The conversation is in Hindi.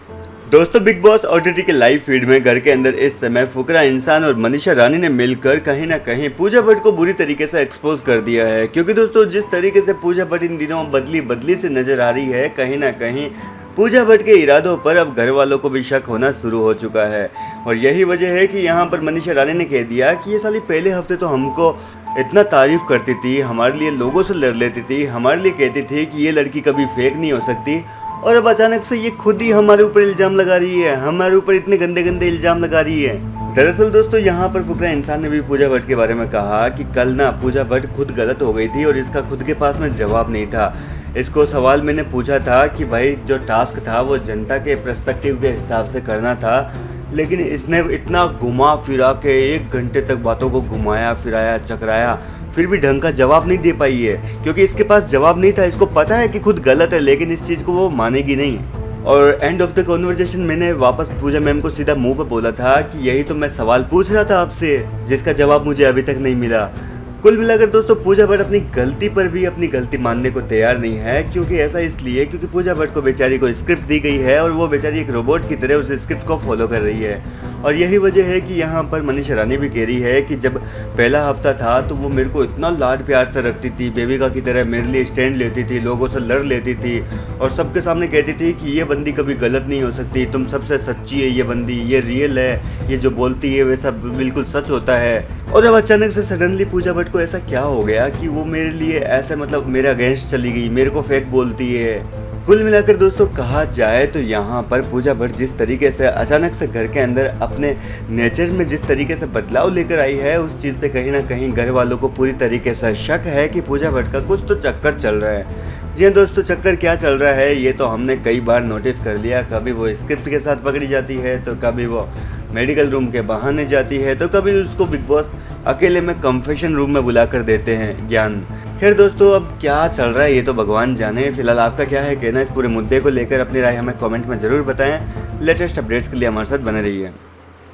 दोस्तों, बिग बॉस ओटीटी के लाइव फीड में घर के अंदर इस समय फुकरा इंसान और मनीषा रानी ने मिलकर कहीं ना कहीं पूजा भट्ट को बुरी तरीके से एक्सपोज कर दिया है। क्योंकि दोस्तों, जिस तरीके से पूजा भट्ट इन दिनों बदली बदली से नजर आ रही है, कहीं ना कहीं पूजा भट्ट के इरादों पर अब घर वालों को भी शक होना शुरू हो चुका है। और यही वजह है कि यहाँ पर मनीषा रानी ने कह दिया कि ये साली पहले हफ्ते तो हमको इतना तारीफ करती थी, हमारे लिए लोगों से लड़ लेती थी, हमारे लिए कहती थी कि ये लड़की कभी फेक नहीं हो सकती, और अब अचानक से ये खुद ही हमारे ऊपर इल्जाम लगा रही है, हमारे ऊपर इतने गंदे गंदे इल्जाम लगा रही है। दरअसल दोस्तों, यहाँ पर फुकरा इंसान ने भी पूजा भट्ट के बारे में कहा कि कल ना पूजा भट्ट खुद गलत हो गई थी और इसका खुद के पास में जवाब नहीं था। इसको सवाल मैंने पूछा था कि भाई जो टास्क था वो जनता के पर्सपेक्टिव के हिसाब से करना था, लेकिन इसने इतना घुमा फिरा के 1 घंटे तक बातों को घुमाया फिराया चकराया, फिर भी ढंग का जवाब नहीं दे पाई है। क्योंकि इसके पास जवाब नहीं था, इसको पता है कि खुद गलत है, लेकिन इस चीज़ को वो मानेगी नहीं। और एंड ऑफ द कॉन्वर्जेशन मैंने वापस पूजा मैम को सीधा मुंह पे बोला था कि यही तो मैं सवाल पूछ रहा था आपसे, जिसका जवाब मुझे अभी तक नहीं मिला। कुल मिलाकर दोस्तों, पूजा भट्ट अपनी गलती पर भी अपनी गलती मानने को तैयार नहीं है। क्योंकि ऐसा इसलिए क्योंकि पूजा भट्ट को बेचारी को स्क्रिप्ट दी गई है और वो बेचारी एक रोबोट की तरह उस स्क्रिप्ट को फॉलो कर रही है। और यही वजह है कि यहाँ पर मनीषा रानी भी कह रही है कि जब पहला हफ्ता था तो वो मेरे को इतना लाड प्यार से रखती थी, बेबिका की तरह मेरे लिए स्टैंड लेती थी, लोगों से लड़ लेती थी और सबके सामने कहती थी कि ये बंदी कभी गलत नहीं हो सकती, तुम सबसे सच्ची है ये बंदी, ये रियल है, ये जो बोलती है वैसा बिल्कुल सच होता है। और अब अचानक से सडनली पूजा भट्ट को ऐसा क्या हो गया कि वो मेरे लिए ऐसे मतलब मेरे अगेंस्ट चली गई, मेरे को फेक बोलती है। कुल मिलाकर दोस्तों, कहा जाए तो यहाँ पर पूजा भट्ट जिस तरीके से अचानक से घर के अंदर अपने नेचर में जिस तरीके से बदलाव लेकर आई है, उस चीज़ से कहीं ना कहीं घर वालों को पूरी तरीके से शक है कि पूजा भट्ट का कुछ तो चक्कर चल रहा है। जी हाँ दोस्तों, चक्कर क्या चल रहा है ये तो हमने कई बार नोटिस कर लिया। कभी वो स्क्रिप्ट के साथ पकड़ी जाती है, तो कभी वो मेडिकल रूम के बहाने जाती है, तो कभी उसको बिग बॉस अकेले में कन्फेशन रूम में बुला कर देते हैं ज्ञान। खैर दोस्तों, अब क्या चल रहा है ये तो भगवान जाने। फिलहाल आपका क्या है कहना इस पूरे मुद्दे को लेकर, अपनी राय हमें कमेंट में ज़रूर बताएं। लेटेस्ट अपडेट्स के लिए हमारे साथ बने रहिए।